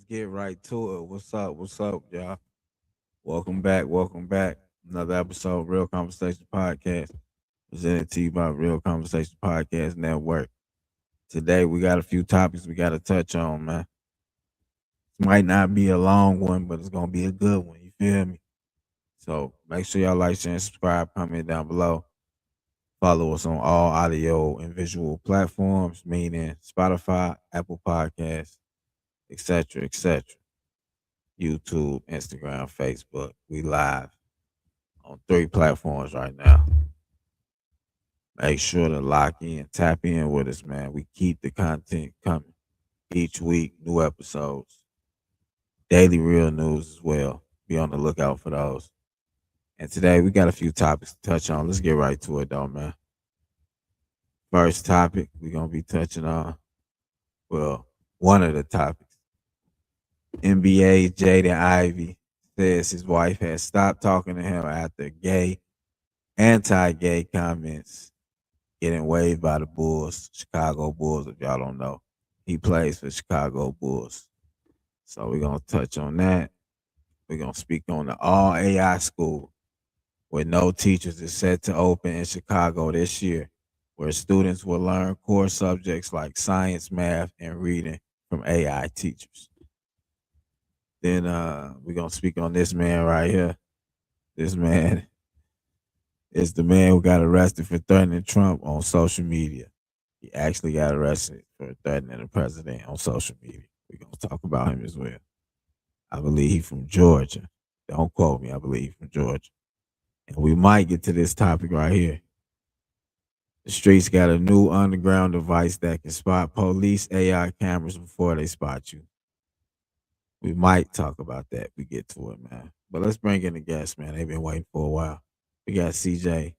get right to it. What's up? What's up, y'all? Welcome back. Welcome back. Another episode of Real Conversation Podcast, presented to you by Real Conversation Podcast Network. Today, we got a few topics we got to touch on, man. It might not be a long one, but it's going to be a good one. You feel me? So make sure y'all like, share, and subscribe. Comment down below. Follow us on all audio and visual platforms, meaning Spotify, Apple Podcasts, etc., etc. YouTube, Instagram, Facebook. We live on 3 platforms right now. Make sure to lock in, tap in with us, man. We keep the content coming each week, new episodes, daily real news as well. Be on the lookout for those. And today we got a few topics to touch on. Let's get right to it, though, man. First topic we're gonna be touching on, well, one of the topics. NBA Jaden Ivey says his wife has stopped talking to him after anti-gay comments getting waived by the Bulls, Chicago Bulls, if y'all don't know. He plays for Chicago Bulls. So we're going to touch on that. We're going to speak on the all AI school where no teachers is set to open in Chicago this year, where students will learn core subjects like science, math, and reading from AI teachers. Then we're going to speak on this man right here. This man is the man who got arrested for threatening Trump on social media. He actually got arrested for threatening the president on social media. We're going to talk about him as well. I believe he's from Georgia. Don't quote me. I believe he's from Georgia. And we might get to this topic right here. The streets got a new underground device that can spot police AI cameras before they spot you. We might talk about that. We get to it, man. But let's bring in the guests, man. They've been waiting for a while. We got CJ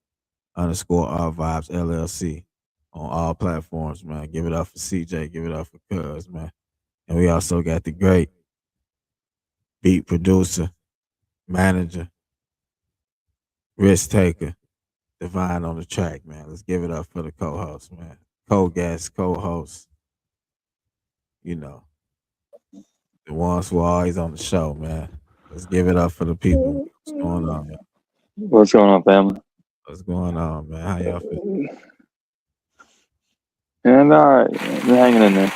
_ R Vibes LLC on all platforms, man. Give it up for CJ. Give it up for Cuz, man. And we also got the great beat producer, manager, risk taker, Divine on the track, man. Let's give it up for the co-host, man. Co-guest, co-host. You know, the ones who are always on the show, man. Let's give it up for the people. What's going on, man? What's going on, family? What's going on, man? How y'all feel? And all right, we're hanging in there.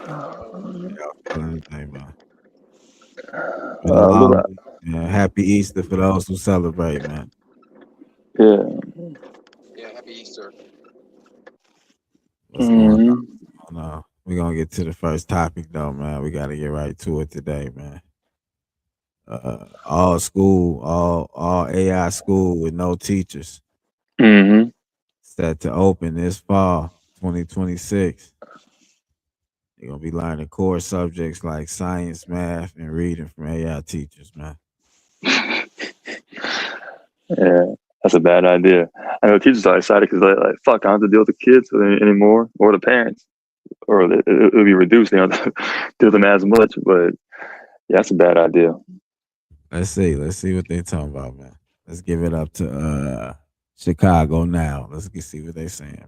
Y'all feel anything, man? Happy Easter for those who celebrate, man. Yeah. Happy Easter. What's going on? No, we're gonna get to the first topic though, man. We gotta get right to it today, man. All AI school with no teachers. Set to open this fall, 2026. They're gonna be learning core subjects like science, math, and reading from AI teachers, man. Yeah, that's a bad idea. I know teachers are excited because they're like, fuck, I don't have to deal with the kids anymore, or the parents, or it'll be reduced. They don't have to deal with them as much. But yeah, that's a bad idea. Let's see what they talking about, man. Let's give it up to Chicago now. Let's see what they saying,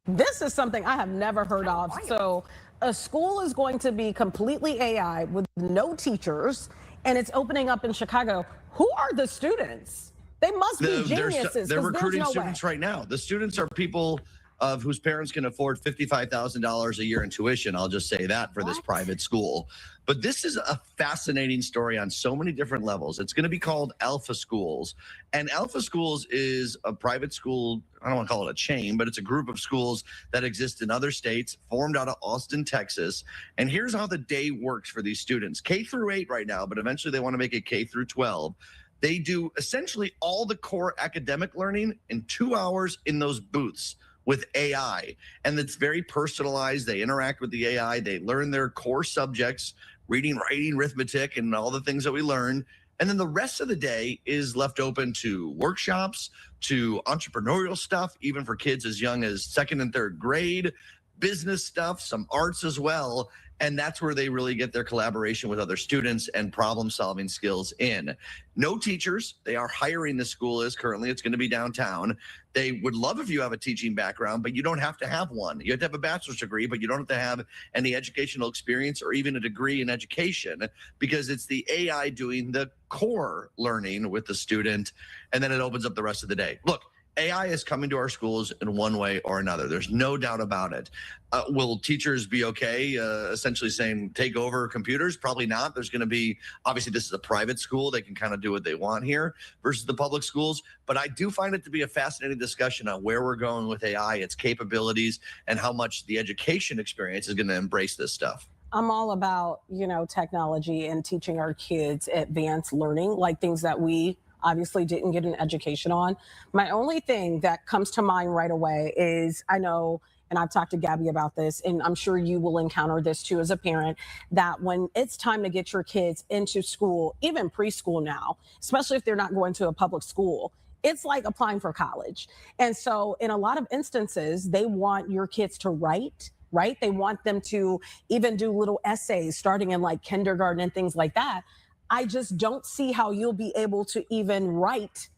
man. This is something I have never heard of. So a school is going to be completely AI with no teachers, and it's opening up in Chicago. Who are the students? They must be geniuses. They're recruiting students right now. The students are people of whose parents can afford $55,000 a year in tuition. I'll just say that for this private school. But this is a fascinating story on so many different levels. It's going to be called Alpha Schools. And Alpha Schools is a private school. I don't want to call it a chain, but it's a group of schools that exist in other states, formed out of Austin, Texas. And here's how the day works for these students. K through 8 right now, but eventually they want to make it K through 12. They do essentially all the core academic learning in 2 hours in those booths with AI. And it's very personalized. They interact with the AI. They learn their core subjects, reading, writing, arithmetic, and all the things that we learn. And then the rest of the day is left open to workshops, to entrepreneurial stuff, even for kids as young as 2nd and 3rd grade. business stuff, some arts as well. And that's where they really get their collaboration with other students and problem solving skills in. No teachers. They are hiring, the school is currently. It's going to be downtown. They would love if you have a teaching background, but you don't have to have one. You have to have a bachelor's degree, but you don't have to have any educational experience or even a degree in education, because it's the AI doing the core learning with the student. And then it opens up the rest of the day. Look, AI is coming to our schools in one way or another. There's no doubt about it. Will teachers be okay essentially saying take over computers? Probably not. There's going to be, obviously, this is a private school. They can kind of do what they want here versus the public schools. But I do find it to be a fascinating discussion on where we're going with AI, its capabilities, and how much the education experience is going to embrace this stuff. I'm all about, technology and teaching our kids advanced learning, like things that we obviously didn't get an education on. My only thing that comes to mind right away is, I know, and I've talked to Gabby about this, and I'm sure you will encounter this too as a parent, that when it's time to get your kids into school, even preschool now, especially if they're not going to a public school, it's like applying for college. And so in a lot of instances, they want your kids to write, right? They want them to even do little essays starting in like kindergarten and things like that. I just don't see how you'll be able to even write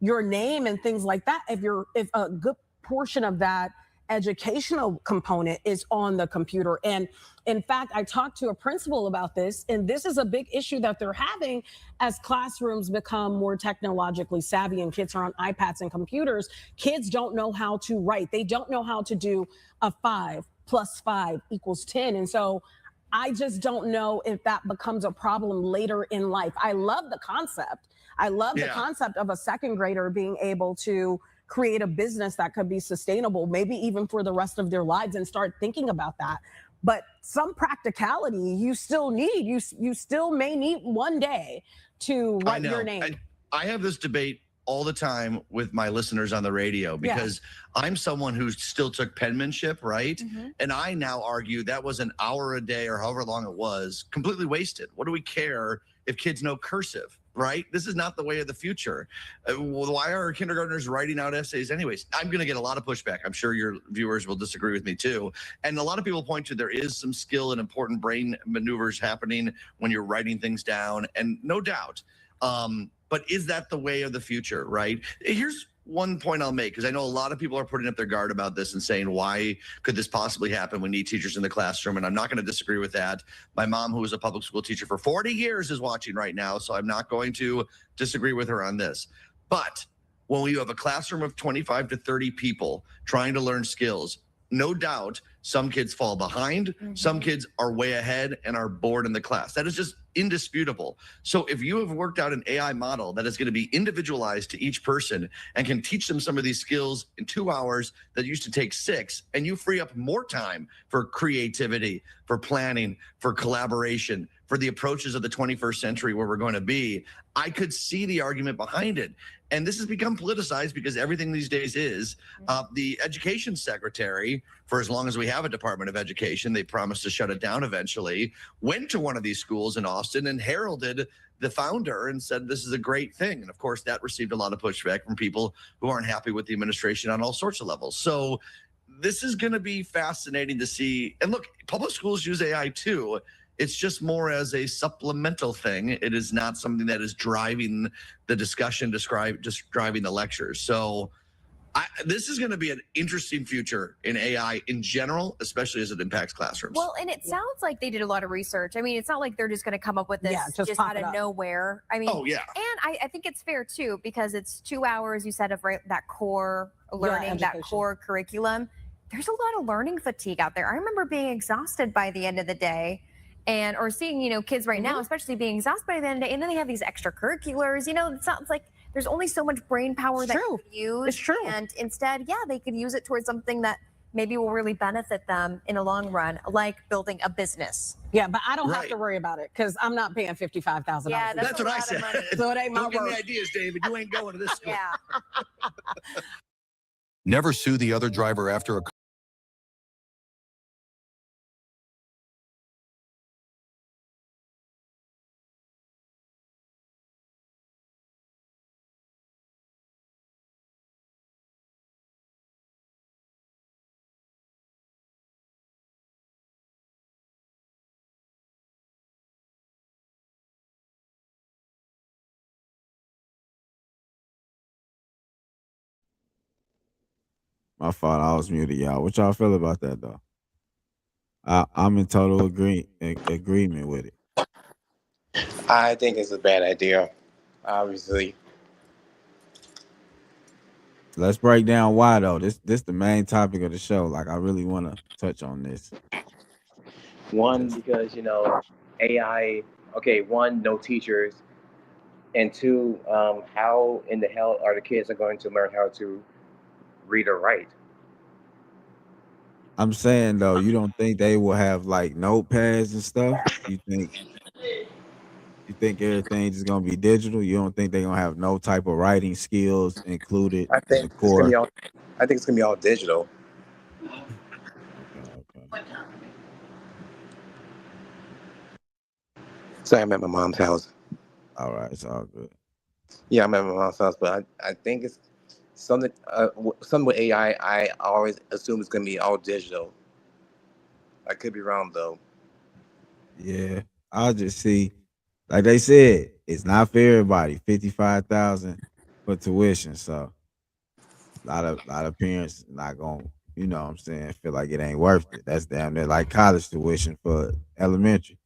your name and things like that if a good portion of that educational component is on the computer. And in fact, I talked to a principal about this, and this is a big issue that they're having as classrooms become more technologically savvy and kids are on iPads and computers. Kids don't know how to write. They don't know how to do a 5 + 5 = 10. And so I just don't know if that becomes a problem later in life. I love the concept. I love the concept of a second grader being able to create a business that could be sustainable, maybe even for the rest of their lives, and start thinking about that. But some practicality you still need. You still may need one day to write your name. I have this debate all the time with my listeners on the radio, because I'm someone who still took penmanship, right? And I now argue that was an hour a day or however long it was, completely wasted. What do we care if kids know cursive, right? This is not the way of the future. Why are kindergartners writing out essays anyways? I'm going to get a lot of pushback. I'm sure your viewers will disagree with me too. And a lot of people point to there is some skill and important brain maneuvers happening when you're writing things down, and no doubt. But is that the way of the future, right? Here's one point I'll make, because I know a lot of people are putting up their guard about this and saying, why could this possibly happen? We need teachers in the classroom. And I'm not going to disagree with that. My mom, who was a public school teacher for 40 years, is watching right now, so I'm not going to disagree with her on this. But when you have a classroom of 25 to 30 people trying to learn skills, no doubt some kids fall behind. Some kids are way ahead and are bored in the class. That is just indisputable. So if you have worked out an AI model that is going to be individualized to each person and can teach them some of these skills in 2 hours that used to take 6, and you free up more time for creativity, for planning, for collaboration, for the approaches of the 21st century where we're going to be, I could see the argument behind it. And this has become politicized because everything these days is. The education secretary, for as long as we have a Department of Education, they promised to shut it down eventually, went to one of these schools in Austin and heralded the founder and said this is a great thing. And of course, that received a lot of pushback from people who aren't happy with the administration on all sorts of levels. So this is going to be fascinating to see. And look, public schools use AI too. It's just more as a supplemental thing. It is not something that is driving the discussion, just driving the lectures. So this is going to be an interesting future in AI in general, especially as it impacts classrooms. Well, and it sounds like they did a lot of research. I mean, it's not like they're just going to come up with this just out of nowhere. I mean, and I think it's fair too, because it's 2 hours, you said, of that core learning, that core curriculum. There's a lot of learning fatigue out there. I remember being exhausted by the end of the day. Or seeing, kids right now, especially being exhausted by the end of the day, and then they have these extracurriculars. It's like there's only so much brain power that you can use. It's true. And instead, they could use it towards something that maybe will really benefit them in the long run, like building a business. Yeah, but I don't have to worry about it because I'm not paying $55,000. Yeah, that's what I said. So it ain't my Don't give work. me ideas, David. You ain't going to this school. Yeah. Never sue the other driver after a My fault. I was muted, y'all. What y'all feel about that though? I'm in total agreement with it. I think it's a bad idea, obviously. Let's break down why though. This the main topic of the show. Like I really want to touch on this. One, because AI. Okay, one, no teachers, and two, how in the hell are the kids going to learn how to read or write? I'm saying though, you don't think they will have like notepads and stuff? You think everything's just gonna be digital? You don't think they're gonna have no type of writing skills included I in think the core? I think it's gonna be all digital. Okay. So I'm at my mom's house. All right, it's all good. Yeah, I'm at my mom's house, but I think it's something something with AI. I always assume it's gonna be all digital. I could be wrong though. Yeah, I'll just see. Like they said, it's not for everybody. 55,000 for tuition, so a lot of parents not gonna, you know what I'm saying, feel like it ain't worth it. That's damn near like college tuition for elementary.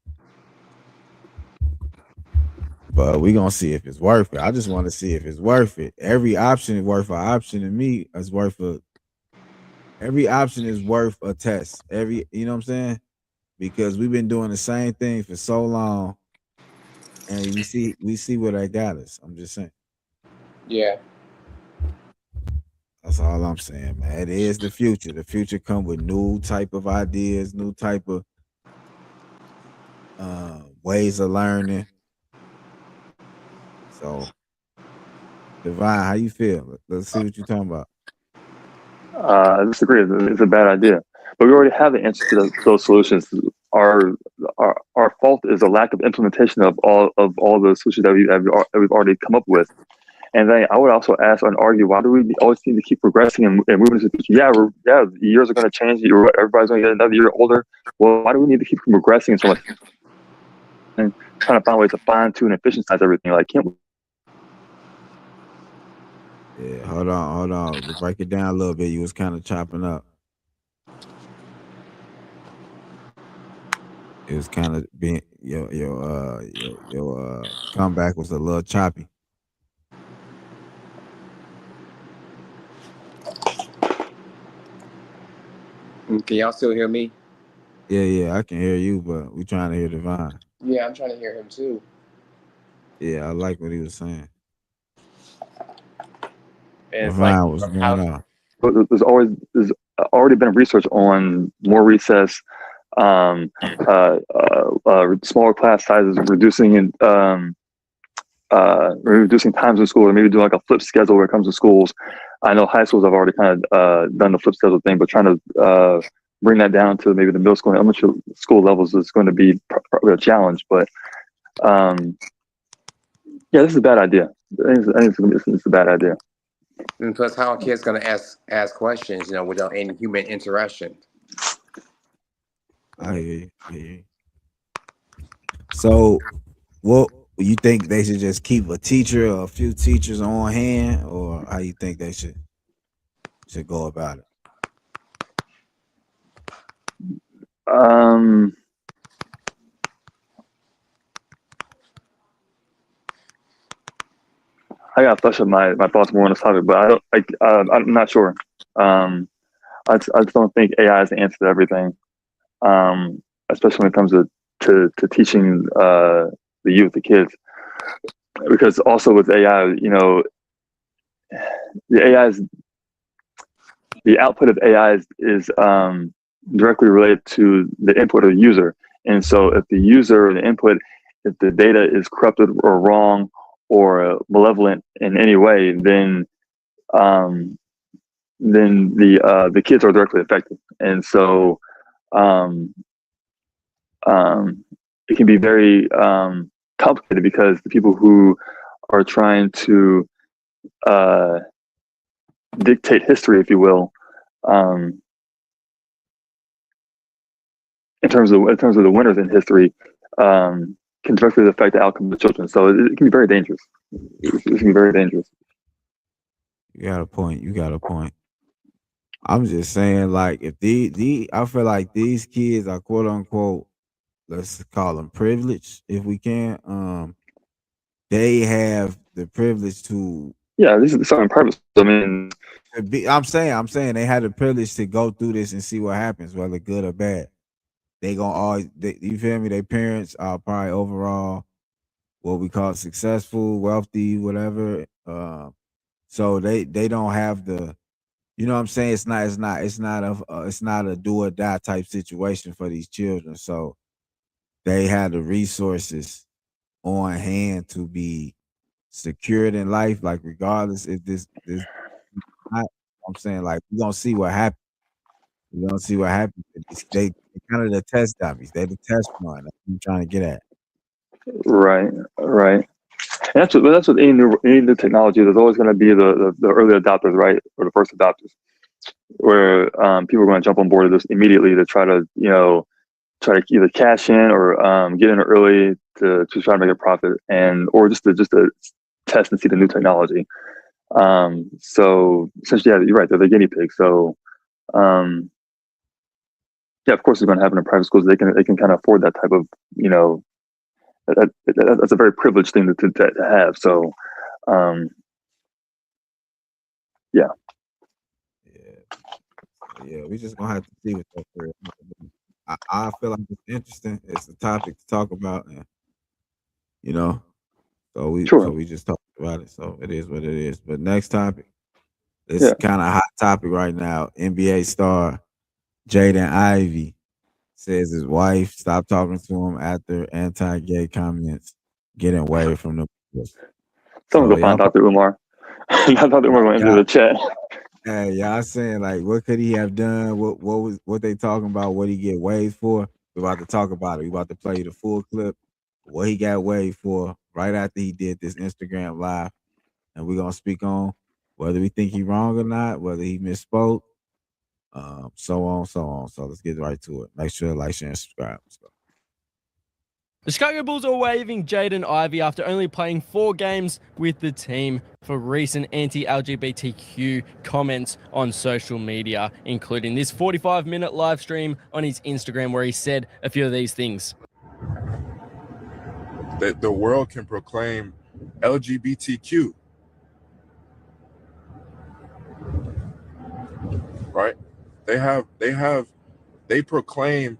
But we gonna see if it's worth it. I just want to see if it's worth it. Every option is worth an option to me. Every option is worth a test. You know what I'm saying? Because we've been doing the same thing for so long, and we see where that got us. I'm just saying. Yeah. That's all I'm saying, man. It is the future. The future come with new type of ideas, new type of ways of learning. So, Divine, how you feel? Let's see what you're talking about. I disagree. It's a bad idea, but we already have the answer to those solutions. Our fault is a lack of implementation of all the solutions that we've already come up with. And then I would also ask and argue, why do we always need to keep progressing and moving to the future? Yeah, years are going to change. Everybody's going to get another year older. Well, why do we need to keep progressing so much and trying to find ways to fine tune and efficientize everything? Like, can't we? Yeah, hold on. To break it down a little bit, you was kind of chopping up. It was kind of being your comeback was a little choppy. Can y'all still hear me? Yeah, I can hear you, but we trying to hear Divine. Yeah, I'm trying to hear him too. Yeah, I like what he was saying. And Divine, what's going on? There's already been research on more recess, smaller class sizes, reducing times in school, or maybe doing like a flip schedule when it comes to schools. I know high schools have already kind of done the flip schedule thing, but trying to bring that down to maybe the middle school and elementary school levels is going to be probably a challenge. But yeah, this is a bad idea. I think it's a bad idea. And plus, how are kids going to ask questions, without any human interaction? I hear you. So, what you think they should just keep a teacher or a few teachers on hand, or how you think they should go about it? I gotta flesh up my thoughts more on this topic, but I'm not sure. I just don't think AI is the answer to everything, especially when it comes to teaching the youth, the kids. Because also with AI, the output of AI is directly related to the input of the user. And so if the user or the input, if the data is corrupted or wrong or malevolent in any way, then the kids are directly affected. And so it can be very complicated because the people who are trying to dictate history, if you will, in terms of the winners in history, can directly affect the outcome of the children. So it can be very dangerous. It can be very dangerous. You got a point. I'm just saying, like, if I feel like these kids are quote unquote, let's call them privileged, if we can. They have the privilege to. Yeah, this is something purpose. I mean, I'm saying they had the privilege to go through this and see what happens, whether good or bad. They gonna always, you feel me? Their parents are probably overall what we call successful, wealthy, whatever. So they don't have the, you know what I'm saying? It's not a do or die type situation for these children. So they have the resources on hand to be secured in life, like regardless if this not, I'm saying, like, we're gonna see what happens. We're gonna see what happens. They kind of the test dummies. They the test run. That's what I'm trying to get at. right. And that's what any new technology. There's always going to be the early adopters, right, or the first adopters, where people are going to jump on board of this immediately to try to either cash in or get in early to try to make a profit, or just to test and see the new technology. So essentially, yeah, you're right. They're the guinea pigs. So yeah, of course, it's going to happen in private schools. They can kind of afford that type of, that's a very privileged thing to have. So yeah. We just gonna have to see what that for. I feel like it's interesting. It's a topic to talk about, and so we just talked about it. So it is what it is. But next topic, it's kind of a hot topic right now. NBA star Jaden Ivey says his wife stopped talking to him after anti-gay comments getting away from the. Someone go find Dr. Umar. Dr. Umar went into the chat. Hey, y'all saying, like, what could he have done? What they talking about? What he get waived for? We're about to talk about it. We about to play the full clip. What he got waived for right after he did this Instagram live, and we're gonna speak on whether we think he wrong or not, whether he misspoke, so on. So let's get right to it. Make sure to like, share, and subscribe. Let's go. The Chicago Bulls are waiving Jaden Ivey after only playing 4 games with the team for recent anti-LGBTQ comments on social media, including this 45-minute live stream on his Instagram where he said a few of these things. That the world can proclaim LGBTQ, right? They proclaim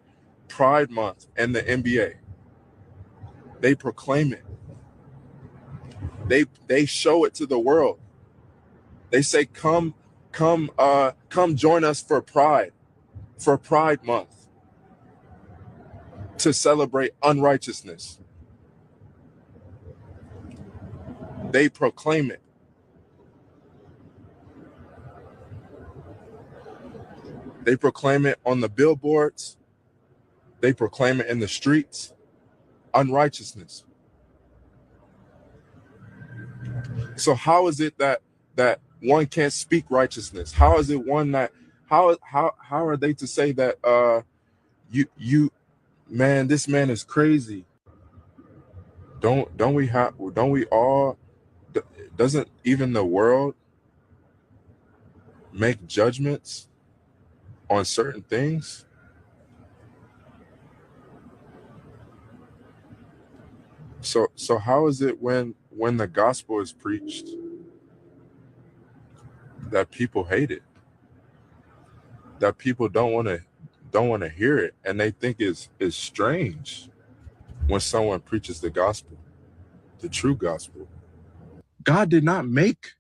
Pride Month and the NBA. They proclaim it. They show it to the world. They say, come join us for Pride Month, to celebrate unrighteousness. They proclaim it. They proclaim it on the billboards. They proclaim it in the streets. Unrighteousness. So how is it that one can't speak righteousness? How is it one that how are they to say that man, this man is crazy? Don't we all, doesn't even the world make judgments on certain things? So how is it when the gospel is preached that people hate it, that people don't want to hear it, and they think it's strange when someone preaches the gospel, the true gospel? God did not make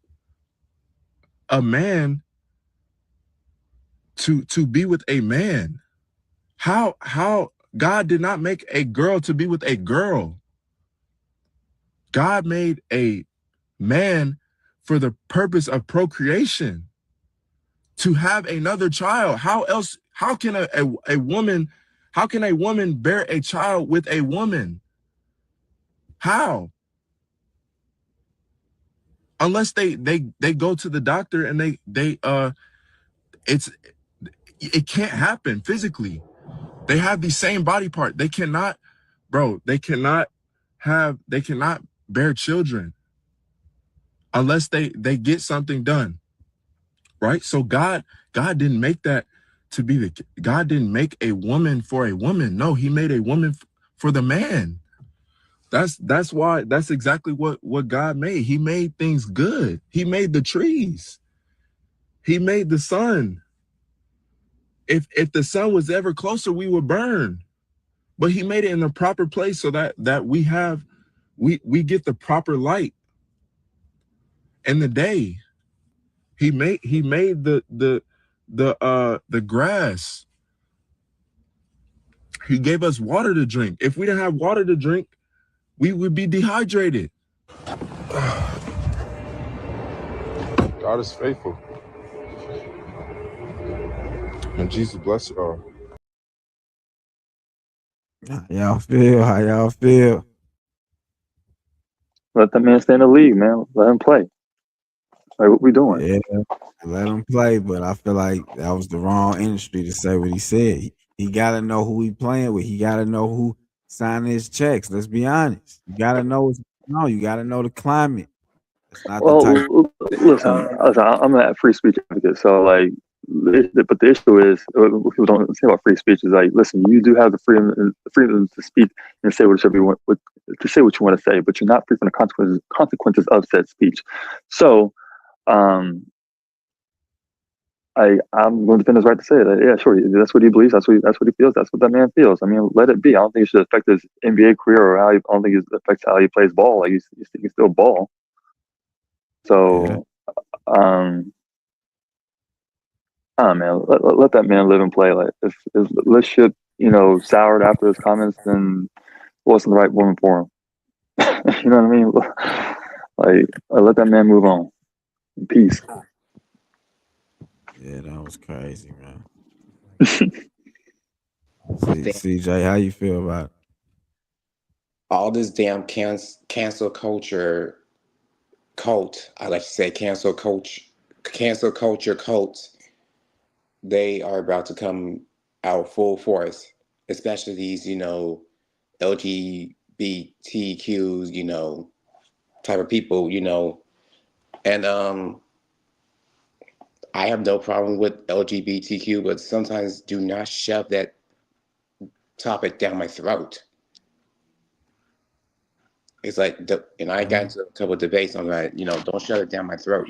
a man to be with a man. How God did not make a girl to be with a girl. God made a man for the purpose of procreation, to have another child. How can a woman bear a child with a woman? How? Unless they go to the doctor and it can't happen physically. They have the same body part. They cannot bear children unless they get something done. right? So God didn't make that to be God didn't make a woman for a woman. No, he made a woman for the man. That's exactly what God made. He made things good. He made the trees. He made the sun. If the sun was ever closer, we would burn. But he made it in the proper place so that we get the proper light in the day. He made the grass. He gave us water to drink. If we didn't have water to drink, we would be dehydrated. God is faithful. And Jesus bless you all. How y'all feel? How y'all feel? Let that man stay in the league, man. Let him play. Like, what we doing? Yeah, let him play, but I feel like that was the wrong industry to say what he said. He got to know who he playing with. He got to know who signing his checks. Let's be honest. You got to know what's going on. You got to know the climate. It's not the type. Listen, I'm a free speech advocate, so like, but the issue is people don't say about free speech is like, listen, you do have the freedom to speak and say whatever you want, to say what you want to say, but you're not free from the consequences of said speech. So, I'm going to defend his right to say that. Yeah, sure, that's what he believes. That's what he feels. That's what that man feels. I mean, let it be. I don't think it should affect his NBA career or I don't think it affects how he plays ball. Like he can still ball. So, man, let that man live and play. Like if this shit, soured after his comments, then wasn't the right woman for him. You know what I mean? Like, let that man move on. Peace. Yeah, that was crazy, man. CJ, how you feel about it? All this damn cancel culture cult, I like to say cancel culture cult, they are about to come out full force, especially these, LGBTQs, type of people, and I have no problem with LGBTQ, but sometimes do not shove that topic down my throat. It's like, and I got into a couple of debates on that, don't shove it down my throat,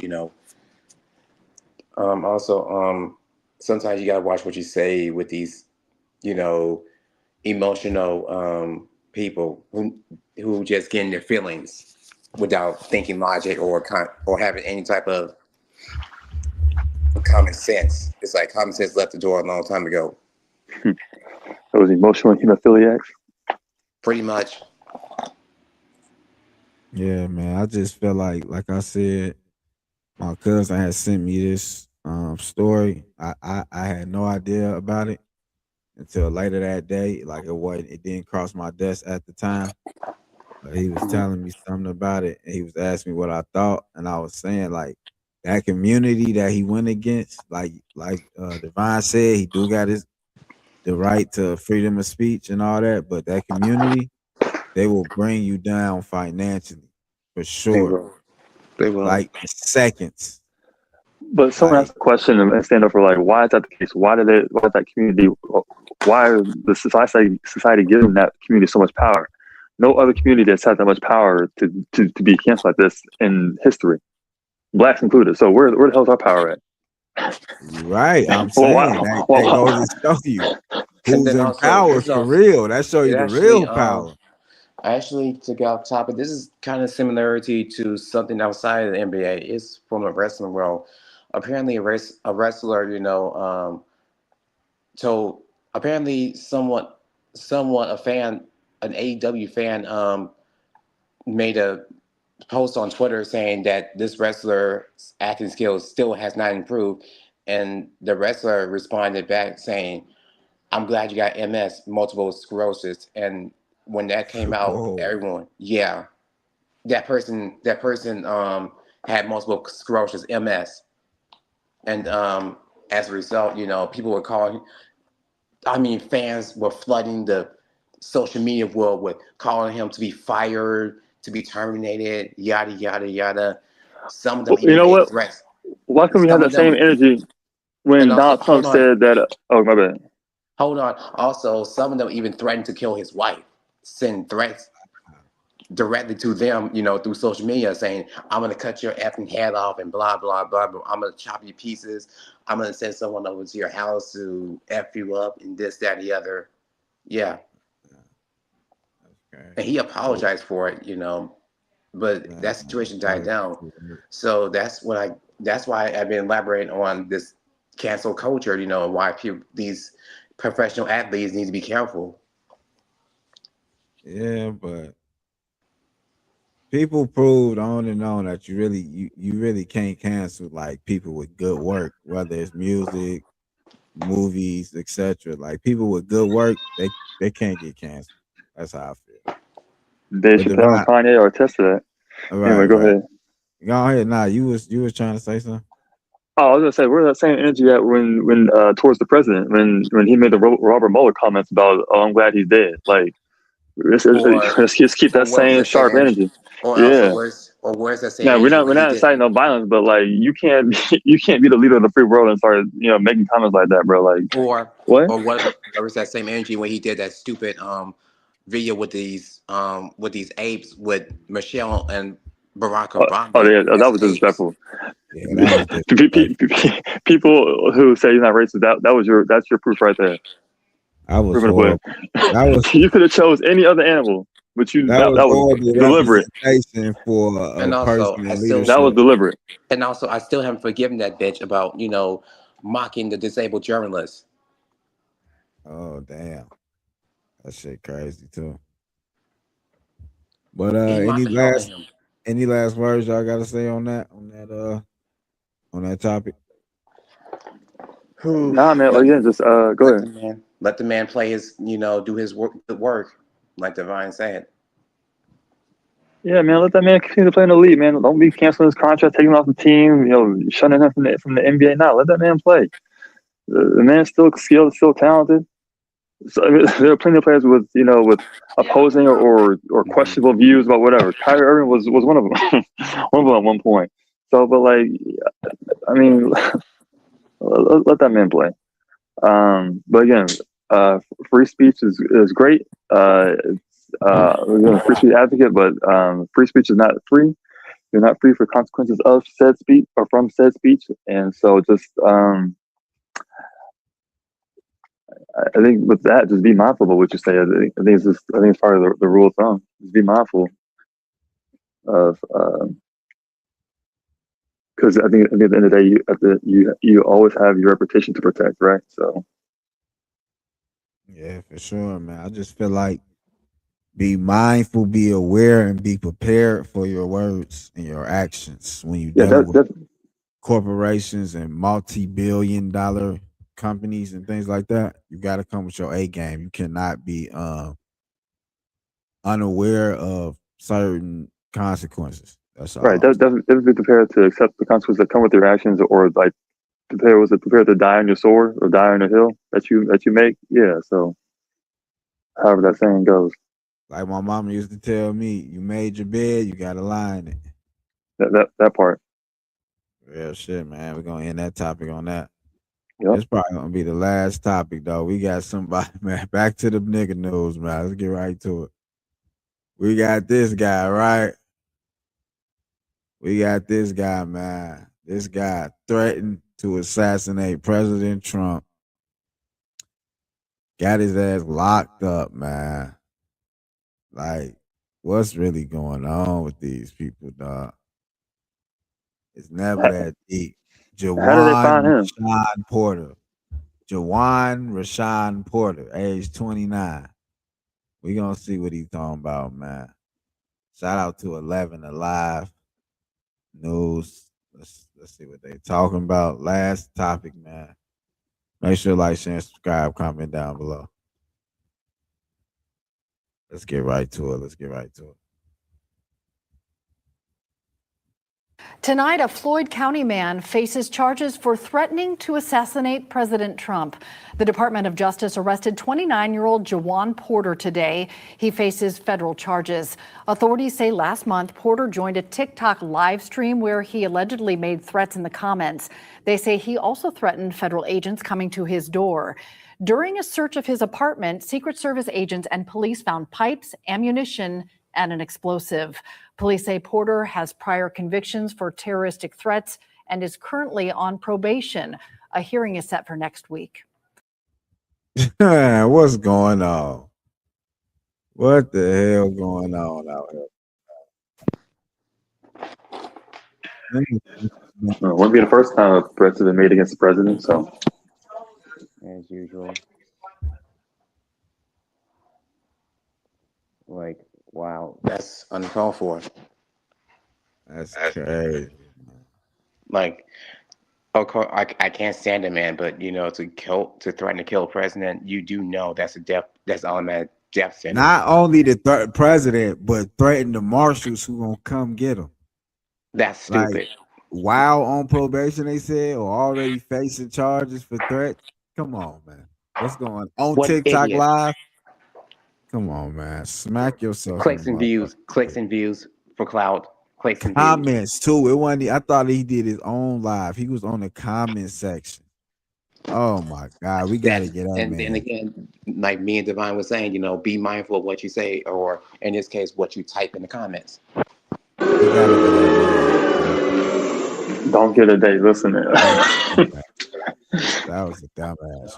Also, sometimes you gotta watch what you say with these, emotional people who just get in their feelings without thinking logic or having any type of common sense. It's like common sense left the door a long time ago. Those emotional hemophiliacs? Pretty much. Yeah, man. I just feel like I said, my cousin had sent me this story. I had no idea about it until later that day. Like it didn't cross my desk at the time. But he was telling me something about it, and he was asking me what I thought, and I was saying like that community that he went against, like Divine said, he do got the right to freedom of speech and all that, but that community, they will bring you down financially for sure. They will. Like in seconds. But someone asked the question and stand up for like, why is that the case? Why is that community? Why are the society giving that community so much power? No other community that's had that much power to be canceled like this in history, blacks included. So where the hell's our power at? Right, I'm saying that goes to show you who's in power for real. That shows you the real power. Actually, to get off topic, this is kind of similarity to something outside of the NBA. It's from the wrestling world. Apparently, a wrestler, told apparently somewhat a fan, an AEW fan, made a post on Twitter saying that this wrestler's acting skills still has not improved, and the wrestler responded back saying, "I'm glad you got MS, multiple sclerosis." And when that came out, everyone, that person had multiple sclerosis, MS, and as a result, people were calling. Fans were flooding the social media world with calling him to be fired, to be terminated, yada yada yada. Some of them even made threats. Why can we have that same energy when Donald Trump said that? Oh, my bad. Hold on. Also, some of them even threatened to kill his wife, send threats directly to them, through social media saying, I'm going to cut your effing head off and blah, blah, blah, blah. I'm going to chop you pieces. I'm going to send someone over to your house to F you up and this, that, and the other. Yeah. Okay. And he apologized for it, but that situation died down. So that's why I've been elaborating on this cancel culture, and why these professional athletes need to be careful. Yeah, but people proved on and on that you really can't cancel like people with good work, whether it's music, movies, etc. Like people with good work, they can't get canceled. That's how I feel. Dave Chappelle and Kanye are attest to that. Right, anyway, go ahead. Go ahead. Nah, you was trying to say something. Oh, I was gonna say, where's that same energy at when towards the president when he made the Robert Mueller comments about, oh, I'm glad he's dead. Like, let's just keep that same sharp energy. Yeah. Where's that same? Yeah, we're not inciting no violence, but like you can't be the leader of the free world and start making comments like that, bro. Like, what? Or what? There was that same energy when he did that stupid video with these apes with Michelle and Barack Obama. Oh yeah, that was disrespectful. Yeah, people who say he's not racist, that's your proof right there. I was horrible. You could have chose any other animal, but that was deliberate. For a person in leadership. That was deliberate. And also, I still haven't forgiven that bitch about mocking the disabled journalists. Oh damn, that shit crazy too. But any last words y'all gotta say on that topic? Nah, man. Again, just go ahead. Let the man play his, do his work, like Divine said. Yeah, man. Let that man continue to play in the league, man. Don't be canceling his contract, taking him off the team, shutting him from the NBA. Now, let that man play. The man's still skilled, still talented. So, I mean, there are plenty of players with opposing or questionable views about whatever. Kyrie Irving was one of them, one of them at one point. So, but like, I mean, let that man play. But again, free speech is great. Free speech advocate, but free speech is not free. You're not free for consequences of said speech or from said speech, and so just I think with that, just be mindful of what you say. I think it's part of the rule of thumb. Just be mindful of because I think at the end of the day, you always have your reputation to protect, right? So yeah, for sure, man. I just feel like be mindful, be aware, and be prepared for your words and your actions when you deal with corporations and multi-billion-dollar companies and things like that. You got to come with your A game. You cannot be unaware of certain consequences. That's all. Right. Definitely be prepared to accept the consequences that come with your actions, or like prepared to die on your sword or die on the hill that you make. Yeah. So, however that saying goes. Like my mama used to tell me, you made your bed, you got to lie in it. That part. Real shit, man. We're gonna end that topic on that. Yep. It's probably gonna be the last topic, though. We got somebody, man. Back to the nigga news, man. Let's get right to it. We got this guy, right? We got this guy, man. This guy threatened to assassinate President Trump. Got his ass locked up, man. Like, what's really going on with these people, dog? It's never that deep. Jawan Rashawn Porter, age 29. We gonna see what he's talking about, man. Shout out to 11 Alive News. Let's see what they talking about. Last topic, man. Make sure to like, share, and subscribe. Comment down below. Let's get right to it. Tonight, a Floyd County man faces charges for threatening to assassinate President Trump. The Department of Justice arrested 29-year-old Jawan Porter today. He faces federal charges. Authorities say last month, Porter joined a TikTok live stream where he allegedly made threats in the comments. They say he also threatened federal agents coming to his door. During a search of his apartment, Secret Service agents and police found pipes, ammunition, and an explosive. Police say Porter has prior convictions for terroristic threats and is currently on probation. A hearing is set for next week. What's going on? What the hell going on out here? Won't be the first time a threats have been made against the president, so. As usual. Like, wow, that's uncalled for. That's crazy. Like, of course, I can't stand it, man. But to threaten to kill a president, you do know that's automatic death sentence. Not only the president, but threaten the marshals who gonna come get him. That's stupid. Like, while on probation, they said, or already facing charges for threats. Come on, man. What's going on TikTok idiot. Live? Come on, man. Smack yourself. Clicks and views for clout. Clicks and comments too. It wasn't. I thought he did his own live. He was on the comment section. Oh my God, we gotta get up, man. And again, like me and Divine was saying, be mindful of what you say, or in this case, what you type in the comments. Don't get a day listening. That was a dumbass.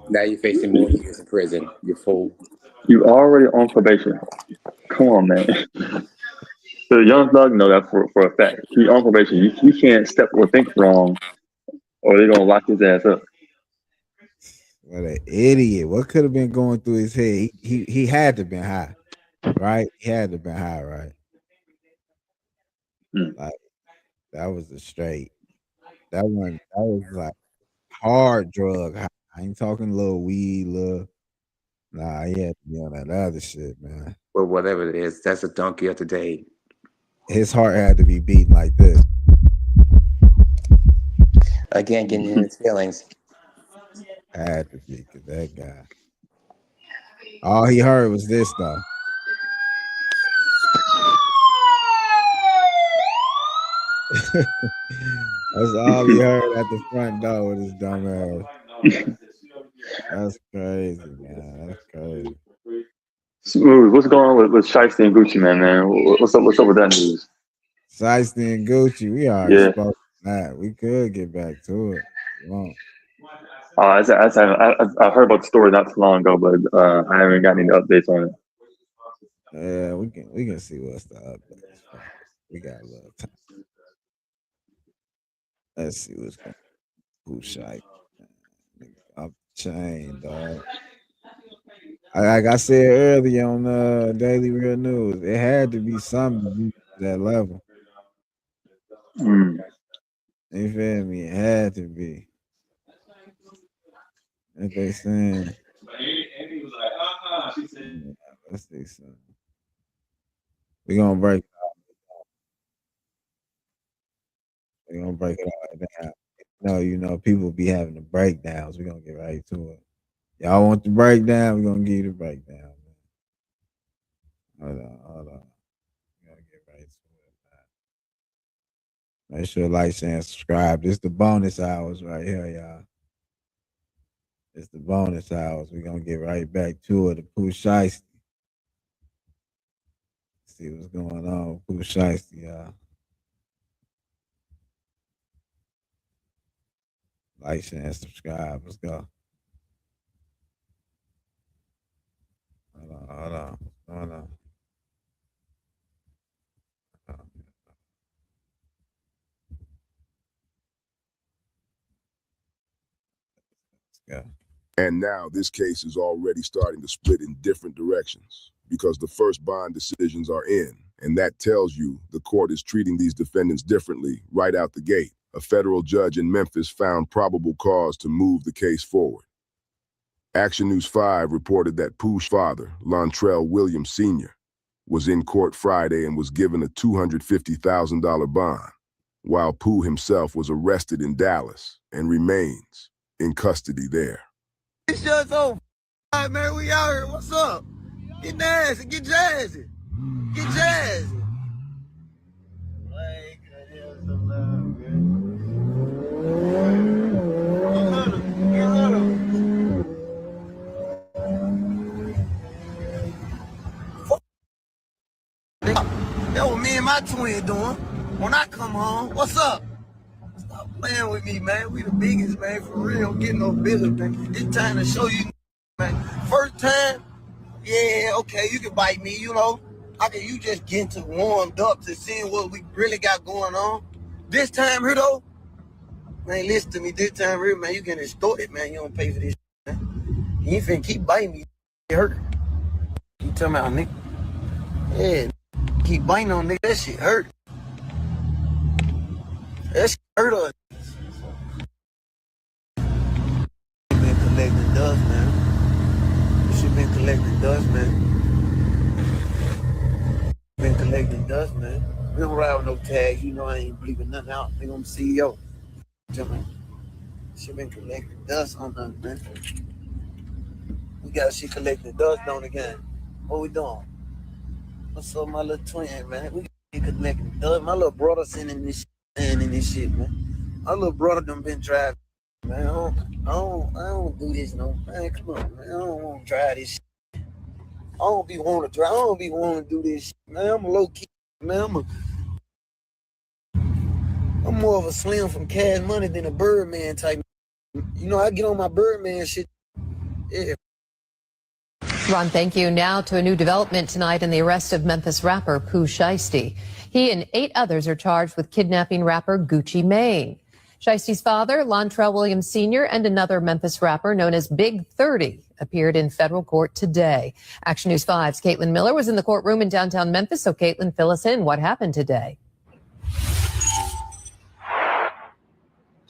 Now you're facing more years in prison. You fool. You already on probation. Come on, man. The young thug know that for a fact. He on probation. You can't step or think wrong, or they're gonna lock his ass up. What an idiot! What could have been going through his head? He had to have been high, right? He had to have been high, right? Like that was a straight. That was like hard drug. I ain't talking little weed, Nah, he had to be on that other shit, man. Well, whatever it is, that's a donkey of the day. His heart had to be beating like this. Again, getting in his feelings. Had to be, because that guy. All he heard was this, though. That's all he heard at the front door with his dumb ass. That's crazy, man. That's crazy. Smooth. What's going on with Shiesty and Gucci, man? What's up with that news? Shiesty and Gucci, we already spoke that. We could get back to it. I heard about the story not too long ago, but I haven't got any updates on it. Yeah, we can see what's the updates. We got a little time. Let's see what's going on. Who's Shiesty? Up the chain, dog. Like I said earlier on Daily Real News, it had to be something to be at that level. You feel me? It had to be. If they saying, let's see something. We're gonna break it out. We're gonna break it all down. People be having the breakdowns. We're gonna get right to it. Y'all want the breakdown? We're gonna give you the breakdown, man. Hold on. We're gonna get right to it, man. Make sure to like, share, and subscribe. This is the bonus hours right here, y'all. It's the bonus hours. We're gonna get right back to it. The Pooh Shiesty. See what's going on with Pooh Shiesty, y'all. Like, share, and subscribe. Let's go. Hold on. Let's go. And now this case is already starting to split in different directions because the first bond decisions are in, and that tells you the court is treating these defendants differently right out the gate. A federal judge in Memphis found probable cause to move the case forward. Action News 5 reported that Pooh's father, Lontrell Williams Sr., was in court Friday and was given a $250,000 bond, while Pooh himself was arrested in Dallas and remains in custody there. It's just over. All right, man, we out here. What's up? Get nasty, get jazzy. Get jazzy. That what me and my twin doing when I come home. What's up? Stop playing with me, man. We the biggest, man, for real. I'm getting no bigger, man. It's time to show you, man. First time, yeah, okay, you can bite me, you know. You just getting warmed up to seeing what we really got going on. This time here, though, man, listen to me. This time here, man, you getting extorted, man. You don't pay for this, man. You ain't finna keep biting me. It hurt. You talking about, nigga? Yeah. Keep biting on nigga, that shit hurt. That shit hurt us. Been collecting dust, man. Shit been collecting dust, man. Been collecting dust, man. We don't ride with no tags, you know I ain't bleeping nothing out. Nigga, I'm CEO. Shit been collecting dust on us, man. We got shit collecting dust on again. What we doing? What's up, my little twin, man? We get connected. My little brother sending this shit, man. My little brother done been driving, man. I don't do this no, man. Come on, man. I don't want to drive this shit. I don't be wanting to drive. I don't be wanting to do this shit, man. I'm a low key, man. I'm more of a Slim from Cash Money than a Birdman type. You know, I get on my Birdman shit. Yeah. Ron, thank you. Now to a new development tonight in the arrest of Memphis rapper Pooh Shiesty. He and 8 others are charged with kidnapping rapper Gucci Mane. Shiesty's father, Lontrell Williams Sr., and another Memphis rapper known as Big 30 appeared in federal court today. Action News 5's Caitlin Miller was in the courtroom in downtown Memphis. So, Caitlin, fill us in. What happened today?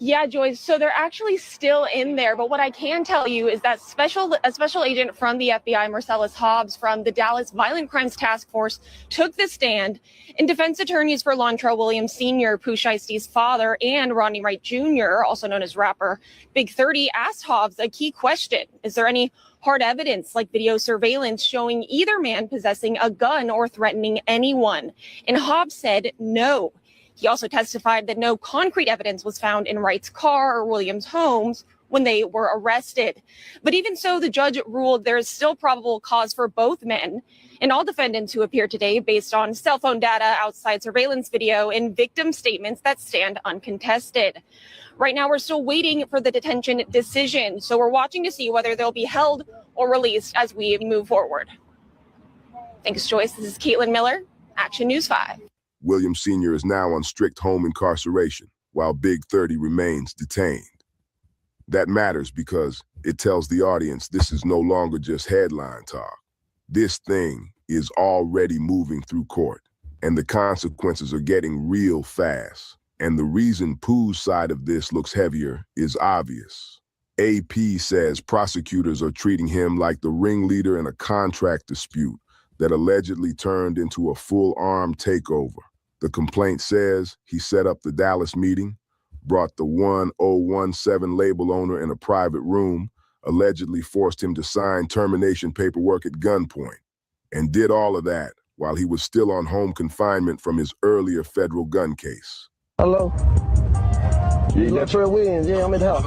Yeah, Joyce. So they're actually still in there. But what I can tell you is that a special agent from the FBI, Marcellus Hobbs, from the Dallas Violent Crimes Task Force, took the stand. And defense attorneys for Lontrell Williams Sr., Pooh Shiesty's father, and Rodney Wright Jr., also known as rapper Big 30, asked Hobbs a key question. Is there any hard evidence like video surveillance showing either man possessing a gun or threatening anyone? And Hobbs said no. He also testified that no concrete evidence was found in Wright's car or Williams' homes when they were arrested. But even so, the judge ruled there is still probable cause for both men and all defendants who appeared today based on cell phone data, outside surveillance video, and victim statements that stand uncontested. Right now, we're still waiting for the detention decision. So we're watching to see whether they'll be held or released as we move forward. Thanks, Joyce. This is Caitlin Miller, Action News 5. Williams Sr. is now on strict home incarceration, while Big 30 remains detained. That matters because it tells the audience this is no longer just headline talk. This thing is already moving through court, and the consequences are getting real fast. And the reason Pooh's side of this looks heavier is obvious. AP says prosecutors are treating him like the ringleader in a contract dispute that allegedly turned into a full-arm takeover. The complaint says he set up the Dallas meeting, brought the 1017 label owner in a private room, allegedly forced him to sign termination paperwork at gunpoint, and did all of that while he was still on home confinement from his earlier federal gun case. Hello? Lontrell Williams, yeah, I'm at the house.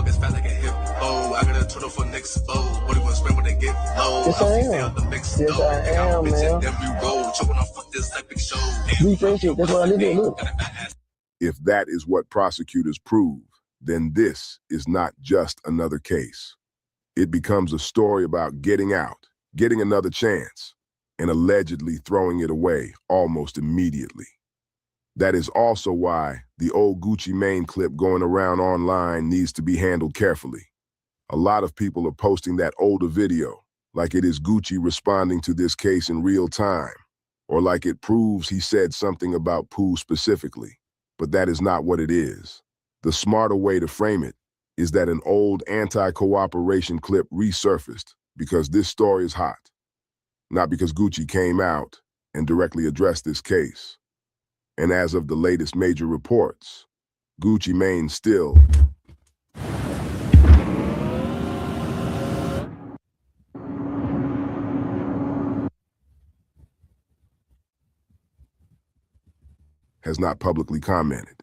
I got a turtle for next what it was when they get low. Yes, I am. Yes, I am, man. Refresh it. That's what I need to look. If that is what prosecutors prove, then this is not just another case. It becomes a story about getting out, getting another chance, and allegedly throwing it away almost immediately. That is also why the old Gucci Mane clip going around online needs to be handled carefully. A lot of people are posting that older video like it is Gucci responding to this case in real time, or like it proves he said something about Pooh specifically. But that is not what it is. The smarter way to frame it is that an old anti-cooperation clip resurfaced because this story is hot. Not because Gucci came out and directly address this case. And as of the latest major reports, Gucci Mane still has not publicly commented.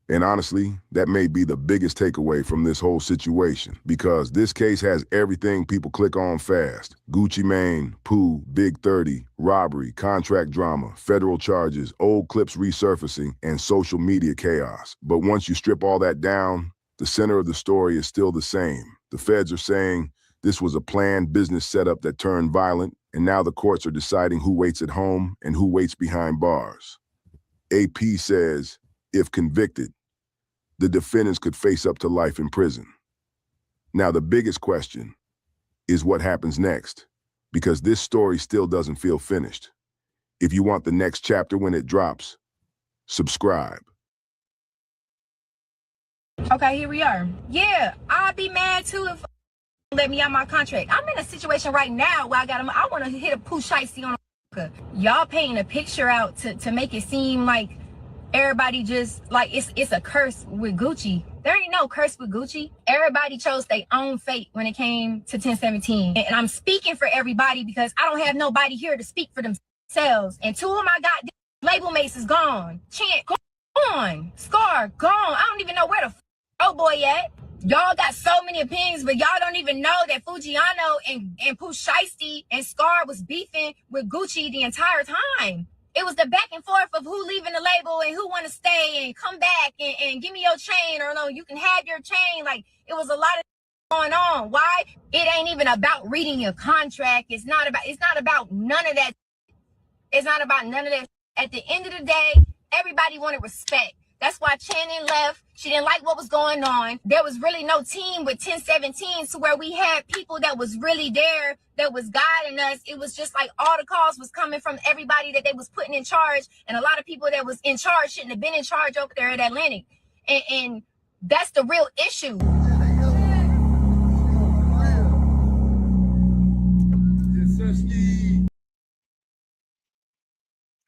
And honestly, that may be the biggest takeaway from this whole situation, because this case has everything people click on fast. Gucci Mane, Pooh, Big 30, robbery, contract drama, federal charges, old clips resurfacing, and social media chaos. But once you strip all that down, the center of the story is still the same. The feds are saying this was a planned business setup that turned violent, and now the courts are deciding who waits at home and who waits behind bars. AP says, if convicted, the defendants could face up to life in prison. Now, the biggest question is what happens next, because this story still doesn't feel finished. If you want the next chapter when it drops, subscribe. Okay, here we are. Yeah, I'd be mad too if let me out my contract. I'm in a situation right now where I want to hit a Pooh Shiesty on a y'all painting a picture out to make it seem like everybody just like it's a curse with Gucci. There ain't no curse with Gucci. Everybody chose their own fate when it came to 1017. And I'm speaking for everybody because I don't have nobody here to speak for themselves. And two of my goddamn label mates is gone. Chant gone. Scar gone. I don't even know where the oh boy at. Y'all got so many opinions, but y'all don't even know that Fujiano and Pooh Shiesty and Scar was beefing with Gucci the entire time. It was the back and forth of who leaving the label and who want to stay and come back and give me your chain, or no, you can have your chain. Like, it was a lot of going on. Why? It ain't even about reading your contract. It's not about none of that. It's not about none of that. At the end of the day, everybody wanted respect. That's why Channing left. She didn't like what was going on. There was really no team with 1017 to where we had people that was really there, that was guiding us. It was just like all the calls was coming from everybody that they was putting in charge. And a lot of people that was in charge shouldn't have been in charge over there at Atlantic. And that's the real issue.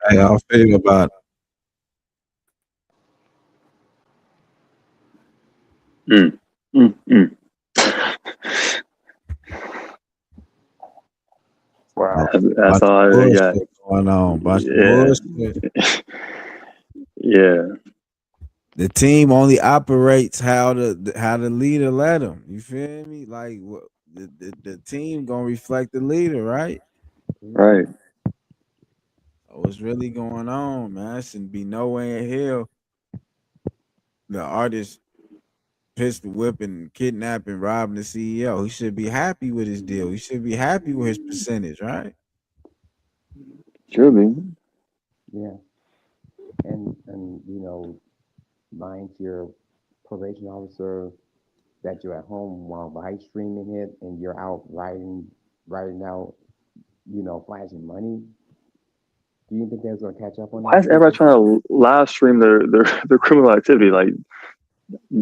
Hey, I'll feel about it. Wow, that's all I got going on. Yeah. The team only operates how the leader let them. You feel me? Like the team gonna reflect the leader, right? Right. What's really going on, man? Shouldn't be nowhere in hell. The artist pistol whipping, kidnapping, robbing the CEO. He should be happy with his deal. He should be happy with his percentage, right? Should be. Yeah. And you know, lying to your probation officer that you're at home while live streaming it and you're out writing out, you know, flashing money. Do you think that's gonna catch up on that? Why is everybody trying to live stream their criminal activity? Like,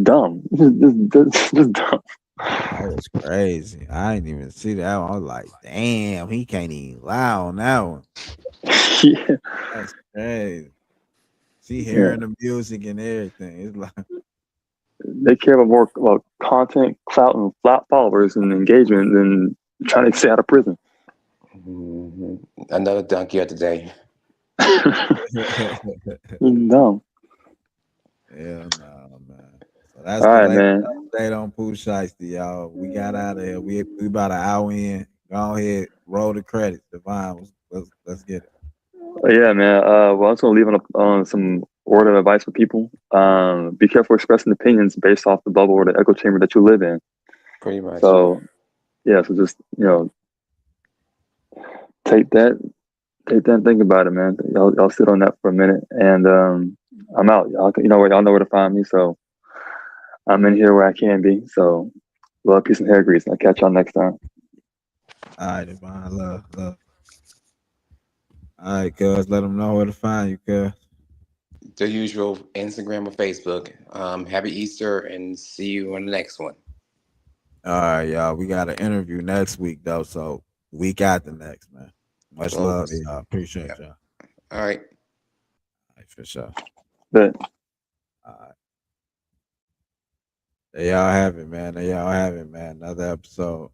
dumb. Just dumb. That was crazy. I didn't even see that one. I was like, damn, he can't even lie on that one. Yeah. That's crazy. See, hearing the music and everything. It's like they care more about content, clout, and followers and engagement than trying to stay out of prison. Mm-hmm. Another donkey of the day. Dumb. Hell no, man. So that's all right, man. Update on Pooh Shiesty, y'all. We got out of here. We about an hour in. Go ahead, roll the credits. Divine, let's get it. Yeah, man. Well, I was gonna leave on some word of advice for people. Be careful expressing opinions based off the bubble or the echo chamber that you live in. Pretty much. So, yeah. So just take that and think about it, man. Y'all sit on that for a minute, and I'm out. Y'all know where to find me. So I'm in here where I can be. So love, peace, and hair grease. I'll catch y'all next time. All right, Divine. Love. All right, cuz, let them know where to find you, cuz. The usual Instagram or Facebook. Happy Easter and see you on the next one. All right, y'all. We got an interview next week, though. So week after next, man. Much Well, love to y'all. Appreciate y'all. all right. All right, for sure. But All right. There y'all have it, man. There y'all have it, man. Another episode.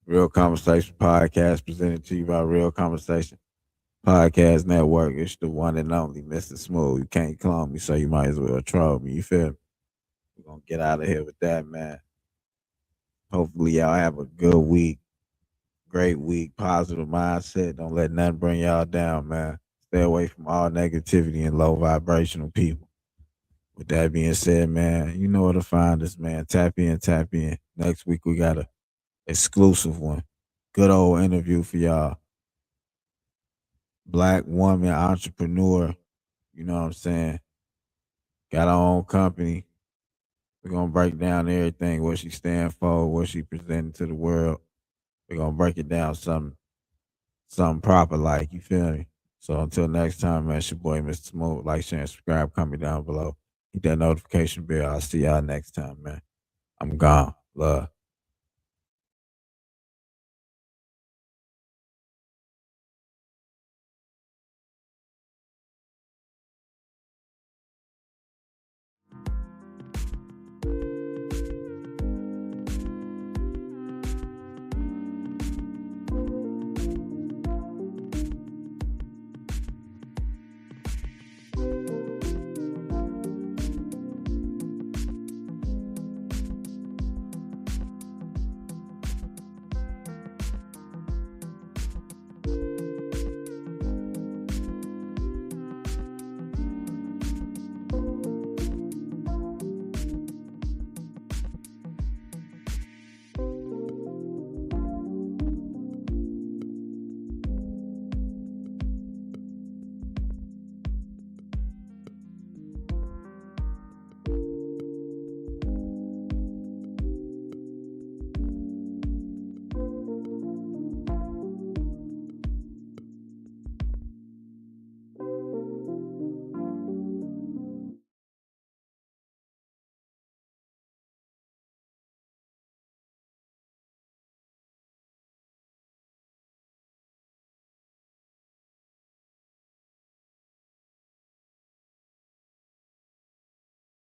Real Conversation Podcast presented to you by Real Conversation Podcast Network. It's the one and only Mr. Smooth. You can't clone me, so you might as well troll me. You feel me? We're going to get out of here with that, man. Hopefully, y'all have a good week. Great week. Positive mindset. Don't let nothing bring y'all down, man. Stay away from all negativity and low vibrational people. With that being said, man, you know where to find us, man. Tap in, tap in. Next week, we got a exclusive one. Good old interview for y'all. Black woman entrepreneur. You know what I'm saying? Got her own company. We're going to break down everything, what she stand for, what she presenting to the world. We're going to break it down something proper like, you feel me? So until next time, man, it's your boy, Mr. Smooth. Like, share, and subscribe. Comment down below. Hit that notification bell. I'll see y'all next time, man. I'm gone. Love.